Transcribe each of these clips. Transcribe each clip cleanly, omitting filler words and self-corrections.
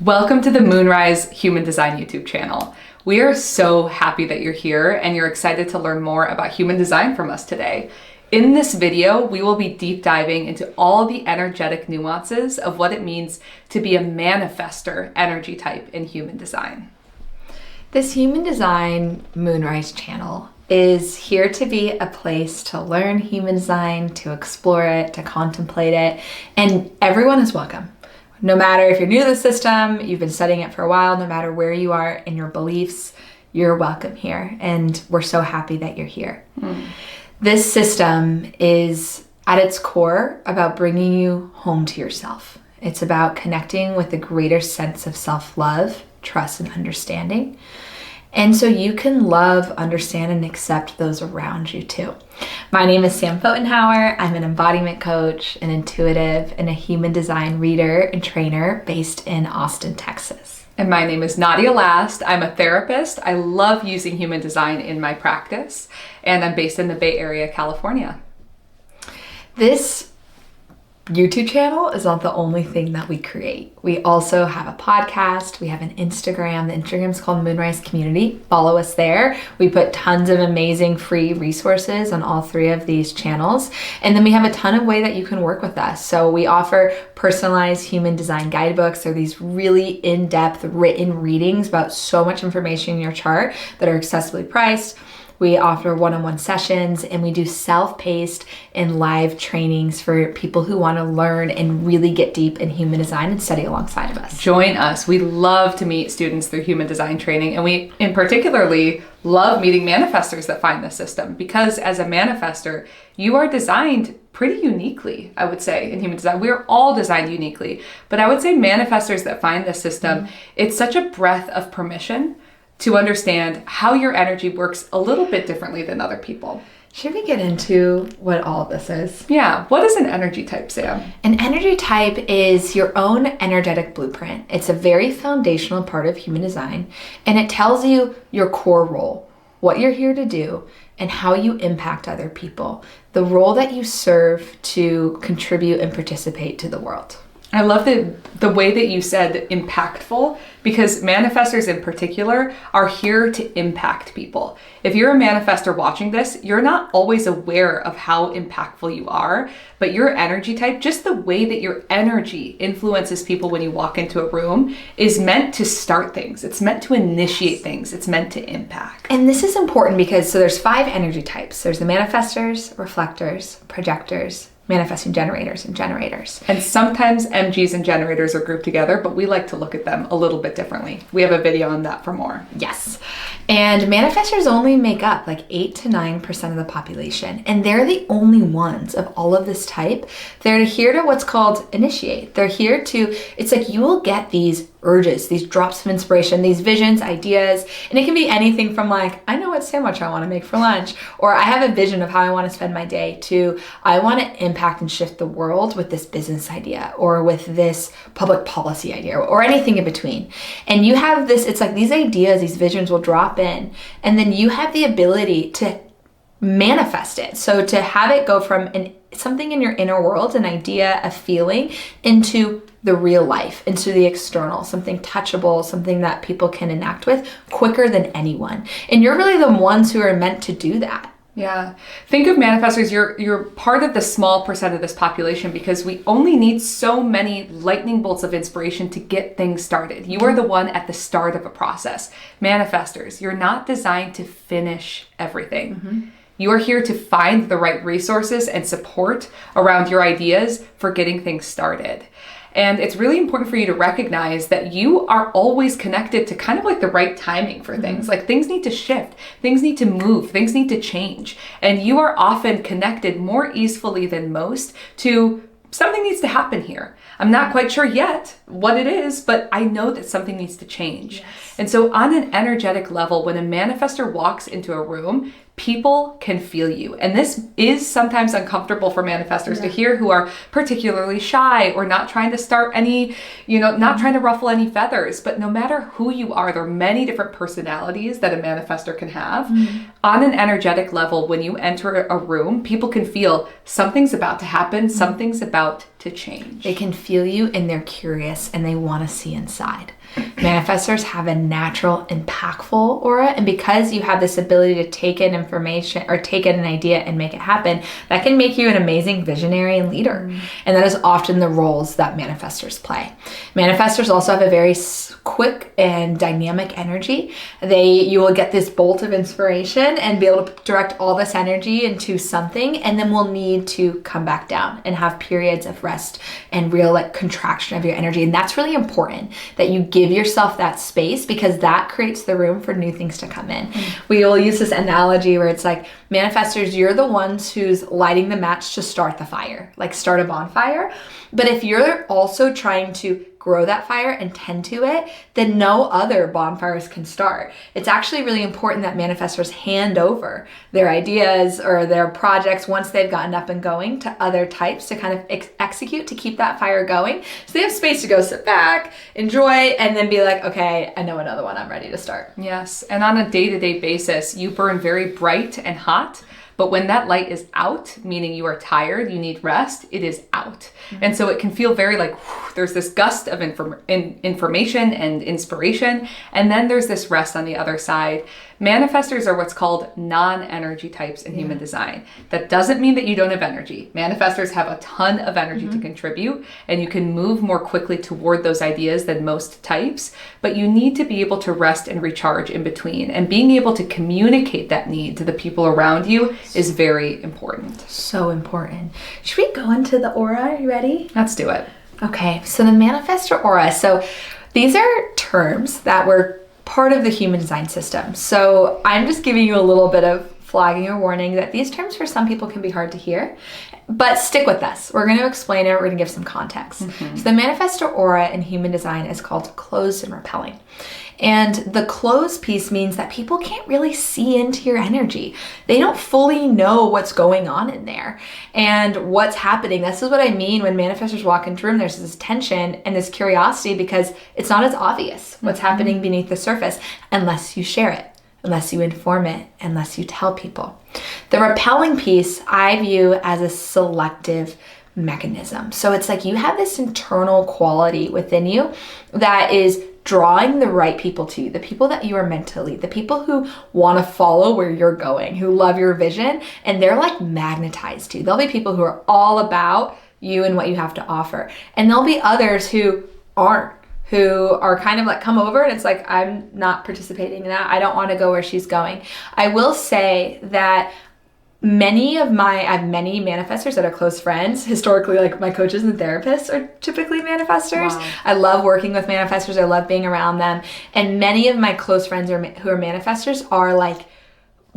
Welcome to the Moonrise Human Design YouTube channel. We are so happy that you're here and you're excited to learn more about human design from us today. In this video, we will be deep diving into all the energetic nuances of what it means to be a manifestor energy type in human design. This Human Design Moonrise channel is here to be a place to learn human design, to explore it, to contemplate it, and everyone is welcome. No matter if you're new to the system, you've been studying it for a while, no matter where you are in your beliefs, you're welcome here. And we're so happy that you're here. This system is at its core about bringing you home to yourself. It's about connecting with a greater sense of self-love, trust, and understanding. And so you can love, understand, and accept those around you too. My name is Sam Fotenhauer. I'm an embodiment coach, an intuitive, and a human design reader and trainer based in Austin, Texas. And my name is Nadia Last. I'm a therapist. I love using human design in my practice, and I'm based in the Bay Area, California. This YouTube channel is not the only thing that we create. We also have a podcast. We have an Instagram. The Instagram is called Moonrise Community. Follow us there. We put tons of amazing free resources on all three of these channels. And then we have a ton of way that you can work with us. So we offer personalized human design guidebooks. They're these really in-depth written readings about so much information in your chart that are accessibly priced. We offer one-on-one sessions, and we do self-paced and live trainings for people who want to learn and really get deep in human design and study alongside of us. Join us. We love to meet students through human design training, and we in particularly love meeting manifestors that find this system, because as a manifestor, you are designed pretty uniquely, I would say, in human design. We're all designed uniquely, but I would say manifestors that find this system, it's such a breath of permission to understand how your energy works a little bit differently than other people. Should we get into what all of this is? Yeah. What is an energy type, Sam? An energy type is your own energetic blueprint. It's a very foundational part of human design, and it tells you your core role, what you're here to do, and how you impact other people, the role that you serve to contribute and participate to the world. I love the way that you said impactful, because manifestors in particular are here to impact people. If you're a manifestor watching this, you're not always aware of how impactful you are, but your energy type, just the way that your energy influences people when you walk into a room, is meant to start things. It's meant to initiate things. It's meant to impact. And this is important because there's 5 energy types. There's the manifestors, reflectors, projectors, manifesting generators, and generators. And sometimes MGs and generators are grouped together, but we like to look at them a little bit differently. We have a video on that for more. Yes. And manifestors only make up like 8 to 9% of the population. And they're the only ones of all of this type. They're here to what's called initiate. They're here to, it's like you will get these urges, these drops of inspiration, these visions, ideas, and it can be anything from like, I know what sandwich I want to make for lunch, or I have a vision of how I want to spend my day, to I want to impact and shift the world with this business idea, or with this public policy idea, or anything in between. And you have this, it's like these ideas, these visions will drop in, and then you have the ability to manifest it. So to have it go from something in your inner world, an idea, a feeling, into the real life, into the external, something touchable, something that people can enact with quicker than anyone. And you're really the ones who are meant to do that. Yeah. Think of manifestors, you're part of the small percent of this population, because we only need so many lightning bolts of inspiration to get things started. You are the one at the start of a process. Manifestors, you're not designed to finish everything. You are here to find the right resources and support around your ideas for getting things started. And it's really important for you to recognize that you are always connected to kind of like the right timing for things. Like things need to shift, things need to move, things need to change. And you are often connected more easily than most to something needs to happen here. I'm not quite sure yet what it is, but I know that something needs to change. Yes. And so on an energetic level, when a manifestor walks into a room, people can feel you. And this is sometimes uncomfortable for manifestors to hear, who are particularly shy or not trying to start any, not trying to ruffle any feathers. But no matter who you are, there are many different personalities that a manifestor can have. on an energetic level, when you enter a room, people can feel something's about to happen, something's about to change. They can feel you and they're curious and they want to see inside. Manifestors have a natural, impactful aura, and because you have this ability to take in information or take in an idea and make it happen, that can make you an amazing visionary and leader. And that is often the roles that manifestors play. Manifestors also have a very quick and dynamic energy. You will get this bolt of inspiration and be able to direct all this energy into something, and then will need to come back down and have periods of rest and real like contraction of your energy. And that's really important that you give yourself that space, because that creates the room for new things to come in. We will use this analogy where it's like, manifestors, you're the ones who's lighting the match to start the fire, like start a bonfire. But if you're also trying to grow that fire and tend to it, then no other bonfires can start. It's actually really important that manifestors hand over their ideas or their projects once they've gotten up and going to other types to kind of execute to keep that fire going. So they have space to go sit back, enjoy, and then be like, okay, I know another one, I'm ready to start. Yes, and on a day-to-day basis, you burn very bright and hot. But when that light is out, meaning you are tired, you need rest, it is out. And so it can feel very like, there's this gust of information and inspiration, and then there's this rest on the other side. Manifestors are what's called non-energy types in human design. That doesn't mean that you don't have energy. Manifestors have a ton of energy to contribute, and you can move more quickly toward those ideas than most types, but you need to be able to rest and recharge in between. And being able to communicate that need to the people around you is very important. So important. Should we go into the aura? Are you ready? Let's do it. Okay, so the manifestor aura. So these are terms that were part of the human design system. So I'm just giving you a little bit of flagging or warning that these terms for some people can be hard to hear, but stick with us. We're going to explain it. We're going to give some context. So the manifestor aura in human design is called closed and repelling. And the closed piece means that people can't really see into your energy. They don't fully know what's going on in there and what's happening. This is what I mean when manifestors walk into a room, there's this tension and this curiosity because it's not as obvious what's happening beneath the surface unless you share it, unless you inform it, unless you tell people. The repelling piece I view as a selective mechanism. So it's like you have this internal quality within you that is drawing the right people to you, the people that you are meant to lead, the people who want to follow where you're going, who love your vision, and they're like magnetized to you. There'll be people who are all about you and what you have to offer. And there'll be others who aren't, who are kind of like, come over, and it's like, I'm not participating in that. I don't want to go where she's going. I will say that I have many manifestors that are close friends. Historically, like my coaches and therapists are typically manifestors. Wow. I love working with manifestors. I love being around them. And many of my close friends who are manifestors are like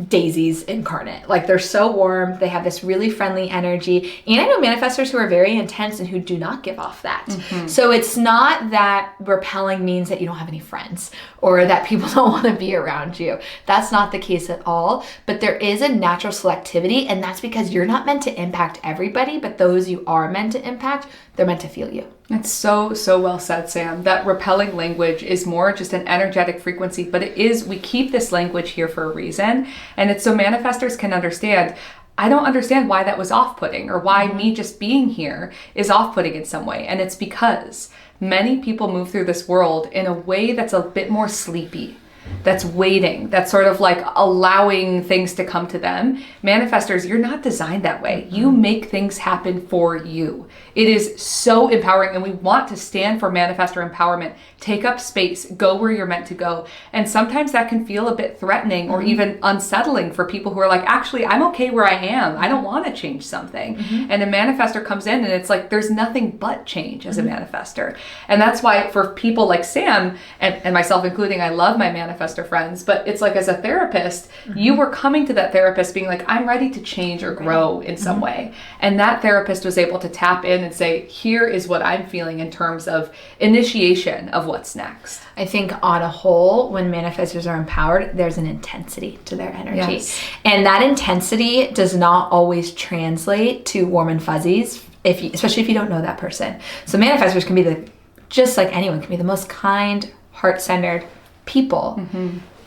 daisies incarnate. Like they're so warm. They have this really friendly energy. And I know manifestors who are very intense and who do not give off that. So it's not that repelling means that you don't have any friends or that people don't want to be around you. That's not the case at all. But there is a natural selectivity, and that's because you're not meant to impact everybody, but those you are meant to impact, they're meant to feel you. That's so well said, Sam. That repelling language is more just an energetic frequency, but we keep this language here for a reason. And it's so manifestors can understand, I don't understand why that was off-putting or why me just being here is off-putting in some way. And it's because many people move through this world in a way that's a bit more sleepy, that's waiting, that's sort of like allowing things to come to them. Manifestors, you're not designed that way. You make things happen for you. It is so empowering, and we want to stand for manifestor empowerment. Take up space, go where you're meant to go. And sometimes that can feel a bit threatening or even unsettling for people who are like, actually, I'm okay where I am. I don't want to change something. And a manifestor comes in and it's like, there's nothing but change as a manifestor. And that's why for people like Sam and myself including, I love my manifestor friends, but it's like as a therapist, you were coming to that therapist being like, I'm ready to change or grow in some way. And that therapist was able to tap in and say, here is what I'm feeling in terms of initiation of what's next. I think on a whole, when manifestors are empowered, there's an intensity to their energy. Yes. And that intensity does not always translate to warm and fuzzies, especially if you don't know that person. So manifestors can be just like anyone, can be the most kind, heart-centered people.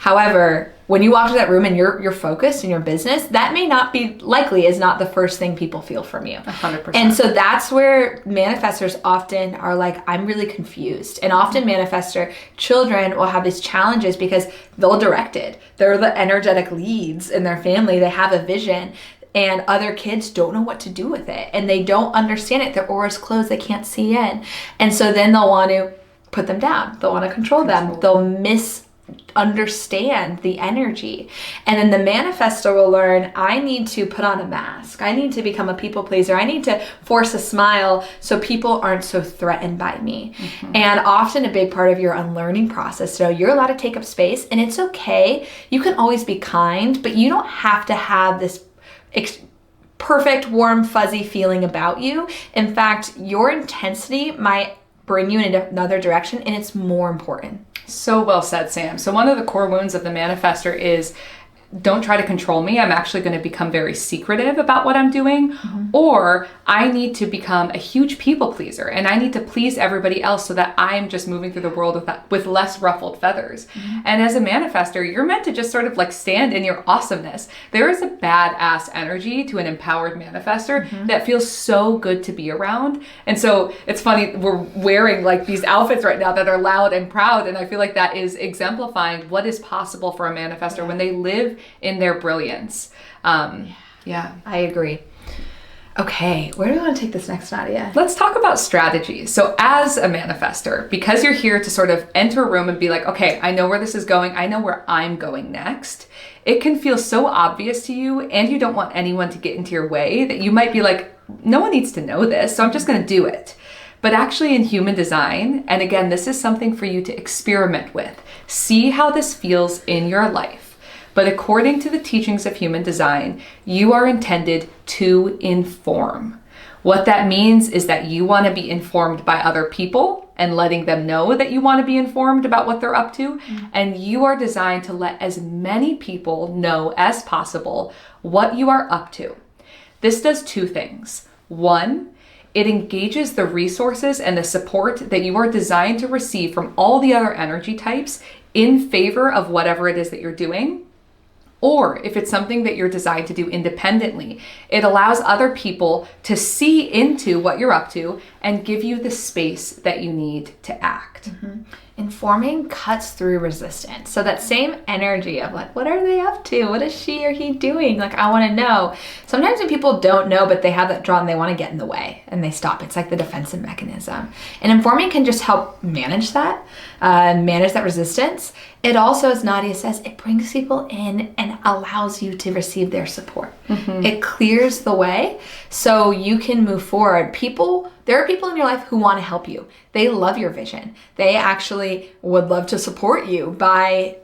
However, when you walk to that room and you're focused in your business, that may not be likely is not the first thing people feel from you. 100%. And so that's where manifestors often are like, I'm really confused. And often manifestor children will have these challenges because they'll direct it. They're the energetic leads in their family. They have a vision. And other kids don't know what to do with it. And they don't understand it. Their aura's closed. They can't see in. And so then they'll want to put them down. They'll want to control them. They'll misunderstand the energy. And then the manifestor will learn, I need to put on a mask. I need to become a people pleaser. I need to force a smile so people aren't so threatened by me. And often a big part of your unlearning process, so you're allowed to take up space, and it's okay. You can always be kind, but you don't have to have this perfect, warm, fuzzy feeling about you. In fact, your intensity might bring you in another direction, and it's more important. So well said, Sam. So one of the core wounds of the manifestor is, don't try to control me. I'm actually going to become very secretive about what I'm doing. Or I need to become a huge people pleaser, and I need to please everybody else so that I'm just moving through the world with less ruffled feathers. And as a manifestor, you're meant to just sort of like stand in your awesomeness. There is a badass energy to an empowered manifestor that feels so good to be around. And so it's funny, we're wearing like these outfits right now that are loud and proud. And I feel like that is exemplifying what is possible for a manifestor when they live in their brilliance. Yeah, I agree. Okay, where do we want to take this next, Nadia? Let's talk about strategy. So as a manifestor, because you're here to sort of enter a room and be like, okay, I know where this is going. I know where I'm going next. It can feel so obvious to you, and you don't want anyone to get into your way, that you might be like, no one needs to know this, so I'm just going to do it. But actually in human design, and again, this is something for you to experiment with. See how this feels in your life. But according to the teachings of human design, you are intended to inform. What that means is that you want to be informed by other people and letting them know that you want to be informed about what they're up to. And you are designed to let as many people know as possible what you are up to. This does two things. One, it engages the resources and the support that you are designed to receive from all the other energy types in favor of whatever it is that you're doing. Or if it's something that you're designed to do independently, it allows other people to see into what you're up to and give you the space that you need to act. Informing cuts through resistance. So that same energy of like, what are they up to? What is she or he doing? Like, I want to know. Sometimes when people don't know, but they have that draw and they want to get in the way and they stop. It's like the defensive mechanism. And informing can just help manage that resistance. It also, as Nadia says, it brings people in and allows you to receive their support. It clears the way so you can move forward. There are people in your life who want to help you. They love your vision. They actually would love to support you by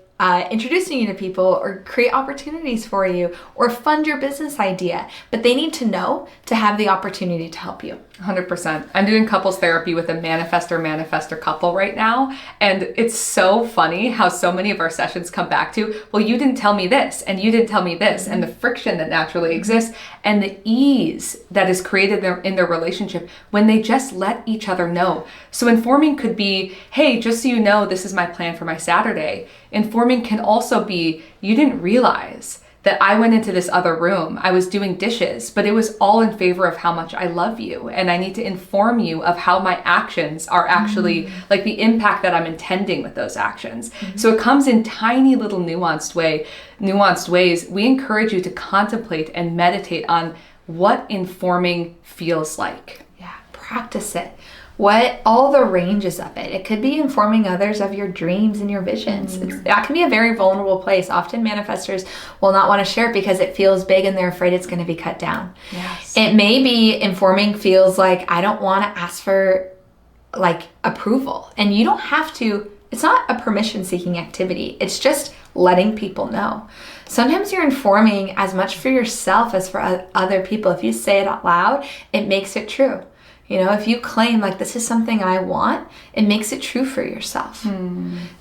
introducing you to people or create opportunities for you or fund your business idea. But they need to know to have the opportunity to help you. 100%. I'm doing couples therapy with a manifestor couple right now. And it's so funny how so many of our sessions come back to, well, you didn't tell me this and you didn't tell me this, and the friction that naturally exists and the ease that is created in their relationship when they just let each other know. So informing could be, hey, just so you know, this is my plan for my Saturday. Informing can also be, you didn't realize that I went into this other room. I was doing dishes, but it was all in favor of how much I love you. And I need to inform you of how my actions are actually like the impact that I'm intending with those actions. So it comes in tiny little nuanced ways. We encourage you to contemplate and meditate on what informing feels like. Yeah, practice it. What all the ranges of it. It could be informing others of your dreams and your visions. That can be a very vulnerable place. Often manifestors will not want to share it because it feels big and they're afraid it's going to be cut down. Yes. It may be informing feels like I don't want to ask for like approval. And you don't have to, it's not a permission seeking activity. It's just letting people know. Sometimes you're informing as much for yourself as for other people. If you say it out loud, it makes it true. You know, if you claim like this is something I want, it makes it true for yourself.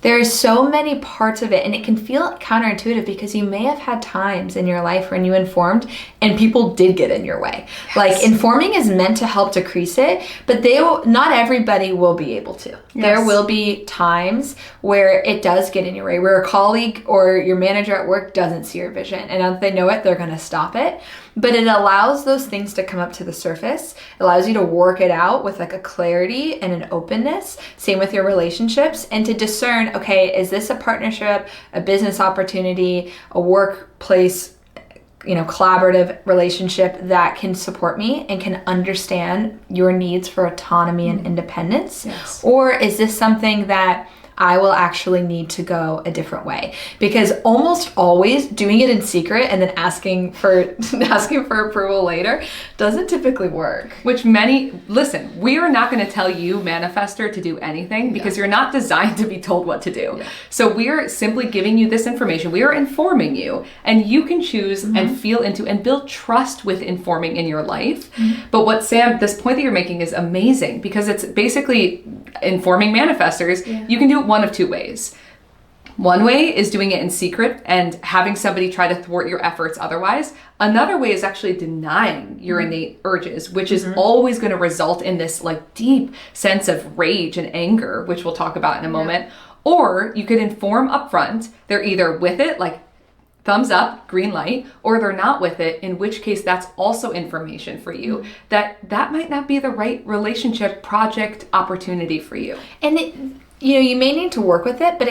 There's so many parts of it, and it can feel counterintuitive because you may have had times in your life when you informed and people did get in your way. Yes. Like informing is meant to help decrease it, but not everybody will be able to. Yes. There will be times where it does get in your way, where a colleague or your manager at work doesn't see your vision, and if they know it, they're going to stop it. But it allows those things to come up to the surface. It allows you to work it out with like a clarity and an openness. Same with your relationships, and to discern, okay, is this a partnership, a business opportunity, a workplace, collaborative relationship that can support me and can understand your needs for autonomy and independence? Yes. Or Or is this something that I will actually need to go a different way? Because almost always doing it in secret and then asking for approval later doesn't typically work. which listen, we are not going to tell you, Manifestor, to do anything because you're not designed to be told what to do. Yeah. So we are simply giving you this information. We are informing you, and you can choose and feel into and build trust with informing in your life. But what Sam, this point that you're making is amazing because it's basically informing manifestors. You can do it one of two ways. One way is doing it in secret and having somebody try to thwart your efforts otherwise. Another way is actually denying your innate urges, which is always going to result in this like deep sense of rage and anger, which we'll talk about in a moment. Or you could inform upfront. They're either with it, like thumbs up, green light, or they're not with it, in which case that's also information for you that might not be the right relationship, project, opportunity for you. And you may need to work with it, but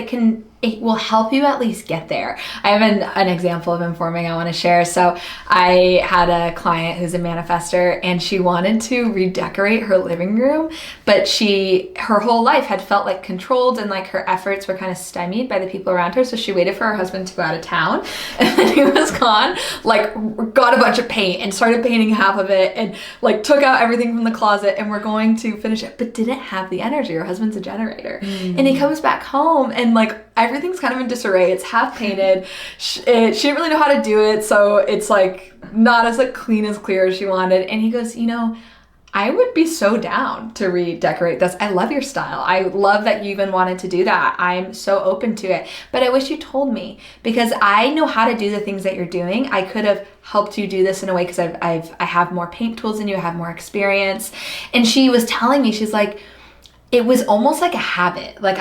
it will help you at least get there. I have an example of informing I want to share. So I had a client who's a manifestor, and she wanted to redecorate her living room, but her whole life had felt like controlled, and like her efforts were kind of stymied by the people around her. So she waited for her husband to go out of town, and then he was gone, like got a bunch of paint and started painting half of it, and like took out everything from the closet, and we're going to finish it, but didn't have the energy. Her husband's a generator. And he comes back home, and like everything's kind of in disarray. It's half painted. She didn't really know how to do it, so it's like not as like clean as clear as she wanted. And he goes, I would be so down to redecorate this. I love your style. I love that you even wanted to do that. I'm so open to it. But I wish you told me, because I know how to do the things that you're doing. I could have helped you do this in a way because I have more paint tools than you, I have more experience. And she was telling me, she's like, it was almost like a habit. Like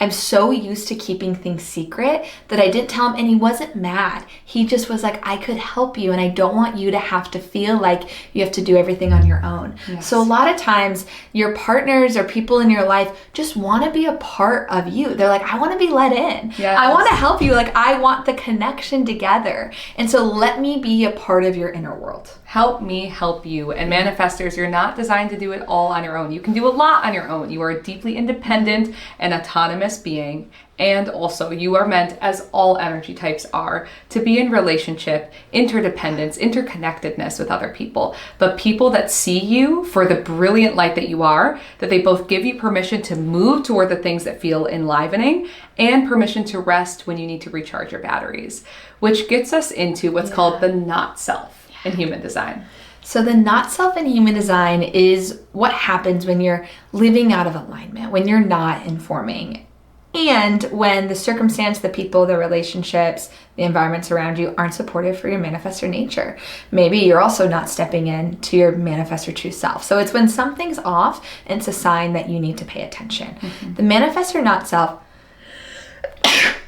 I'm so used to keeping things secret that I didn't tell him, and he wasn't mad. He just was like, I could help you, and I don't want you to have to feel like you have to do everything on your own. Yes. So a lot of times your partners or people in your life just want to be a part of you. They're like, I want to be let in. Yes. I want to help you. Like, I want the connection together. And so let me be a part of your inner world. Help me help you. And manifestors, you're not designed to do it all on your own. You can do a lot on your own. You are a deeply independent and autonomous being. And also you are meant, as all energy types are, to be in relationship, interdependence, interconnectedness with other people. But people that see you for the brilliant light that you are, that they both give you permission to move toward the things that feel enlivening and permission to rest when you need to recharge your batteries, which gets us into what's called the not self in human design. So the not self in human design is what happens when you're living out of alignment, when you're not informing, and when the circumstance, the people, the relationships, the environments around you aren't supportive for your manifestor nature. Maybe you're also not stepping in to your manifestor true self. So it's when something's off, and it's a sign that you need to pay attention. The manifestor not self,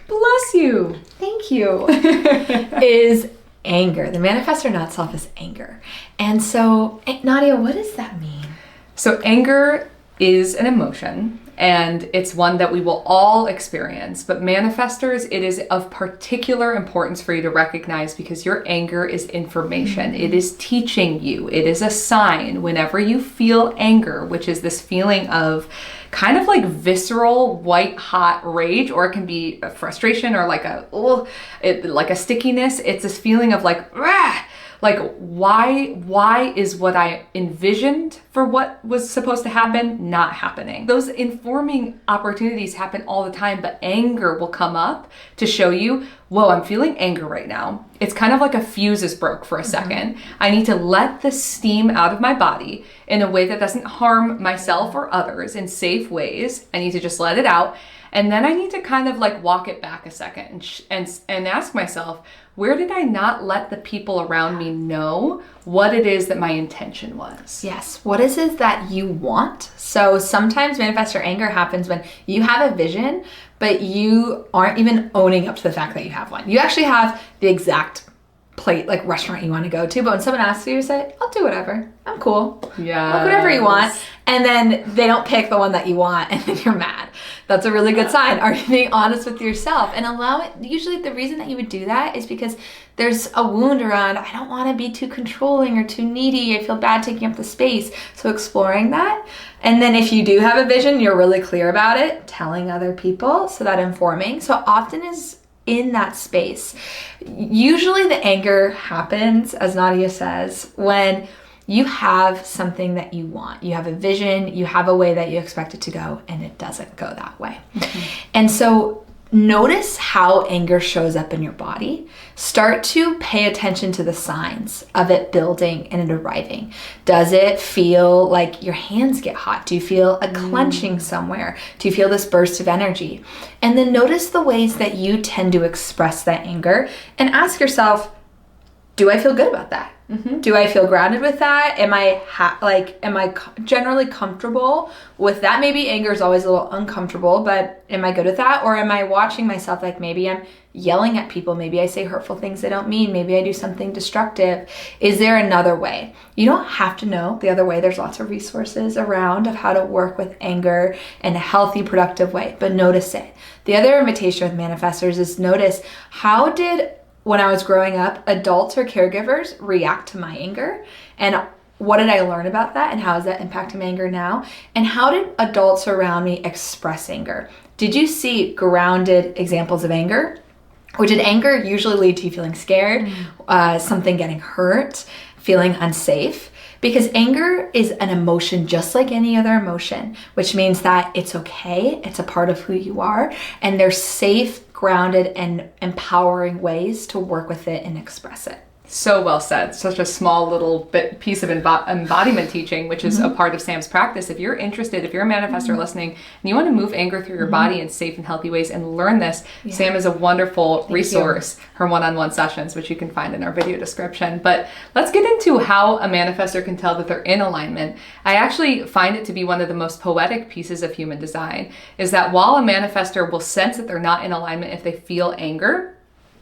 Bless you. thank you, is anger. The manifestor not self is anger. And so, Nadia, what does that mean? So anger is an emotion, and it's one that we will all experience. But manifestors, it is of particular importance for you to recognize, because your anger is information. It is teaching you. It is a sign. Whenever you feel anger, which is this feeling of kind of like visceral, white hot rage, or it can be a frustration or like a stickiness. It's this feeling of like, rah! Like, why is what I envisioned for what was supposed to happen not happening? Those informing opportunities happen all the time, but anger will come up to show you, whoa, I'm feeling anger right now. It's kind of like a fuse is broke for a second. I need to let the steam out of my body in a way that doesn't harm myself or others, in safe ways. I need to just let it out. And then I need to kind of like walk it back a second and ask myself, where did I not let the people around me know what it is that my intention was? Yes. What is it that you want? So sometimes manifestor anger happens when you have a vision, but you aren't even owning up to the fact that you have one. You actually have the exact plate, like restaurant you want to go to, but when someone asks you, you say, I'll do whatever. I'm cool. Yeah. Look, whatever you want. And then they don't pick the one that you want, and then you're mad. That's a really good sign. Are you being honest with yourself? And allow it. Usually the reason that you would do that is because there's a wound around, I don't want to be too controlling or too needy. I feel bad taking up the space. So exploring that. And then if you do have a vision, you're really clear about it, telling other people, so that informing. So often is in that space. Usually the anger happens, as Nadia says, when you have something that you want. You have a vision, you have a way that you expect it to go, and it doesn't go that way. And so notice how anger shows up in your body. Start to pay attention to the signs of it building and it arriving. Does it feel like your hands get hot? Do you feel a clenching somewhere? Do you feel this burst of energy? And then notice the ways that you tend to express that anger and ask yourself, do I feel good about that? Do I feel grounded with that? Am I generally comfortable with that? Maybe anger is always a little uncomfortable, but am I good with that? Or am I watching myself, like maybe I'm yelling at people, maybe I say hurtful things I don't mean, maybe I do something destructive. Is there another way? You don't have to know the other way. There's lots of resources around of how to work with anger in a healthy, productive way, but notice it. The other invitation with manifestors is notice, how did, when I was growing up, adults or caregivers react to my anger? And what did I learn about that? And how is that impacting my anger now? And how did adults around me express anger? Did you see grounded examples of anger? Or did anger usually lead to you feeling scared, something getting hurt, feeling unsafe? Because anger is an emotion just like any other emotion, which means that it's okay, it's a part of who you are, and there's safe, grounded, and empowering ways to work with it and express it. So well said. Such a small little piece of embodiment teaching, which is a part of Sam's practice. If you're interested, if you're a manifestor listening, and you want to move anger through your body in safe and healthy ways and learn this, Sam is a wonderful resource, her one-on-one sessions, which you can find in our video description. But let's get into how a manifestor can tell that they're in alignment. I actually find it to be one of the most poetic pieces of human design, is that while a manifestor will sense that they're not in alignment if they feel anger,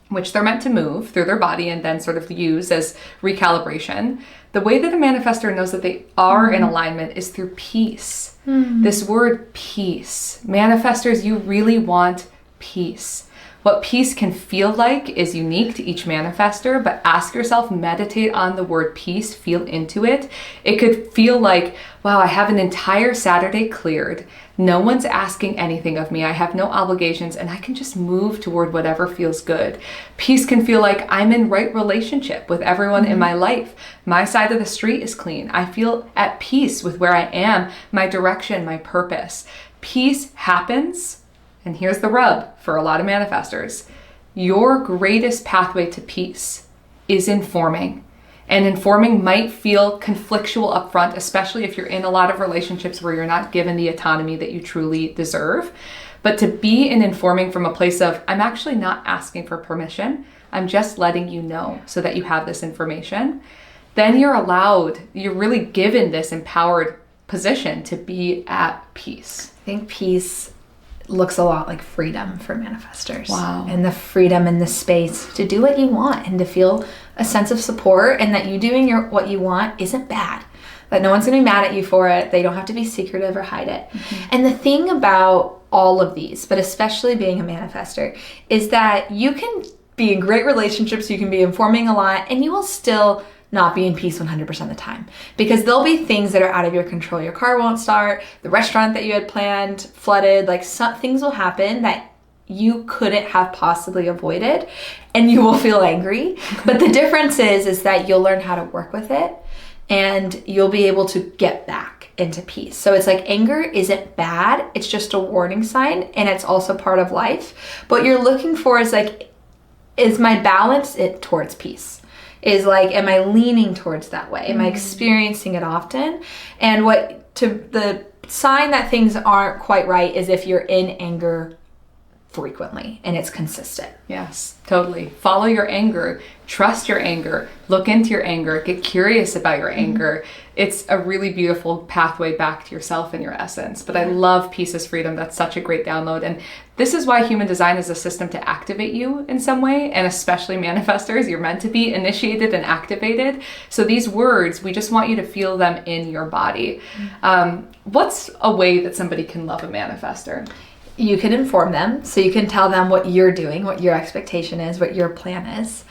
which they're meant to move through their body and then sort of use as recalibration, the way that a manifestor knows that they are in alignment is through peace. This word peace. Manifestors, you really want peace. What peace can feel like is unique to each manifestor, but ask yourself, meditate on the word peace, feel into it. It could feel like, wow, I have an entire Saturday cleared. No one's asking anything of me. I have no obligations and I can just move toward whatever feels good. Peace can feel like I'm in right relationship with everyone in my life. My side of the street is clean. I feel at peace with where I am, my direction, my purpose. Peace happens. And here's the rub for a lot of manifestors. Your greatest pathway to peace is informing. And informing might feel conflictual up front, especially if you're in a lot of relationships where you're not given the autonomy that you truly deserve. But to be in informing from a place of, I'm actually not asking for permission. I'm just letting you know so that you have this information. Then you're really given this empowered position to be at peace. I think peace looks a lot like freedom for manifestors. Wow. And the freedom in the space to do what you want and to feel a sense of support, and that you doing what you want isn't bad. That no one's gonna be mad at you for it. They don't have to be secretive or hide it. And the thing about all of these, but especially being a manifestor, is that you can be in great relationships, you can be informing a lot, and you will still not be in peace 100% of the time, because there'll be things that are out of your control. Your car won't start, the restaurant that you had planned flooded, like some things will happen that you couldn't have possibly avoided, and you will feel angry. But the difference is that you'll learn how to work with it, and you'll be able to get back into peace. So it's like anger isn't bad. It's just a warning sign, and it's also part of life. What you're looking for is like, is my balance it towards peace? Is like, am I leaning towards that way? Am I experiencing it often? And the sign that things aren't quite right is if you're in anger frequently and it's consistent. Yes, totally. Follow your anger, trust your anger, look into your anger, get curious about your anger. It's a really beautiful pathway back to yourself and your essence. But I love Peace is Freedom. That's such a great download. And this is why human design is a system to activate you in some way, and especially manifestors. You're meant to be initiated and activated. So these words, we just want you to feel them in your body. What's a way that somebody can love a manifestor? You can inform them. So you can tell them what you're doing, what your expectation is, what your plan is.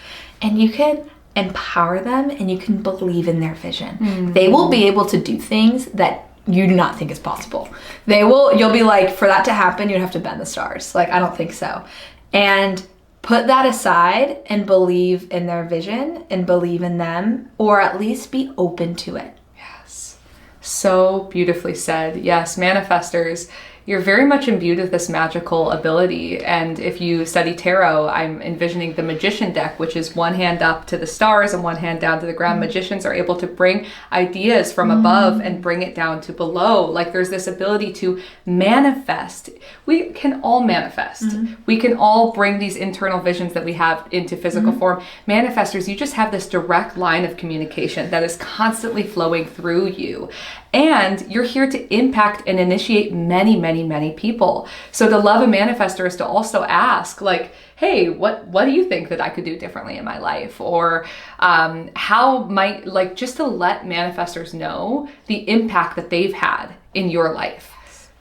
And you can empower them, and you can believe in their vision. They will be able to do things that you do not think is possible. You'll be like, for that to happen, you'd have to bend the stars. Like, I don't think so. And put that aside and believe in their vision and believe in them, or at least be open to it. Yes. So beautifully said. Yes, manifestors, you're very much imbued with this magical ability. And if you study tarot, I'm envisioning the magician deck, which is one hand up to the stars and one hand down to the ground. Magicians are able to bring ideas from above and bring it down to below. Like, there's this ability to manifest. We can all manifest. We can all bring these internal visions that we have into physical form. Manifestors, you just have this direct line of communication that is constantly flowing through you. And you're here to impact and initiate many, many, many people. So to love a manifestor is to also ask, like, hey, what do you think that I could do differently in my life? Or how might, like, just to let manifestors know the impact that they've had in your life.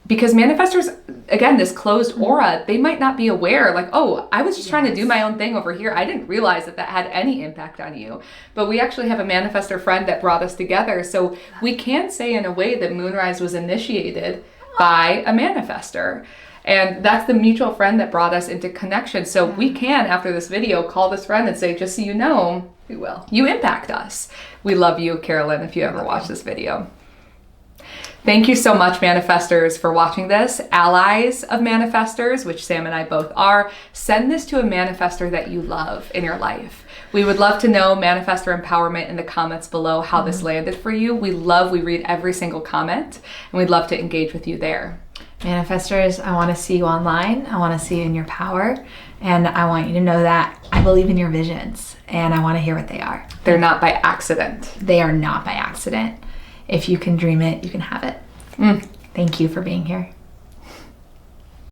Because manifestors, again, this closed aura, they might not be aware, like, oh, I was just trying to do my own thing over here. I didn't realize that had any impact on you. But we actually have a manifestor friend that brought us together. So we can say in a way that Moonrise was initiated by a manifestor. And that's the mutual friend that brought us into connection. So we can, after this video, call this friend and say, just so you know, we will. You impact us. We love you, Carolyn, if you ever watch this video. Thank you so much, manifestors, for watching this. Allies of manifestors, which Sam and I both are, send this to a manifestor that you love in your life. We would love to know manifestor empowerment in the comments below, how this landed for you. We read every single comment, and we'd love to engage with you there. Manifestors, I want to see you online. I want to see you in your power. And I want you to know that I believe in your visions, and I want to hear what they are. They're not by accident. They are not by accident. If you can dream it, you can have it. Thank you for being here.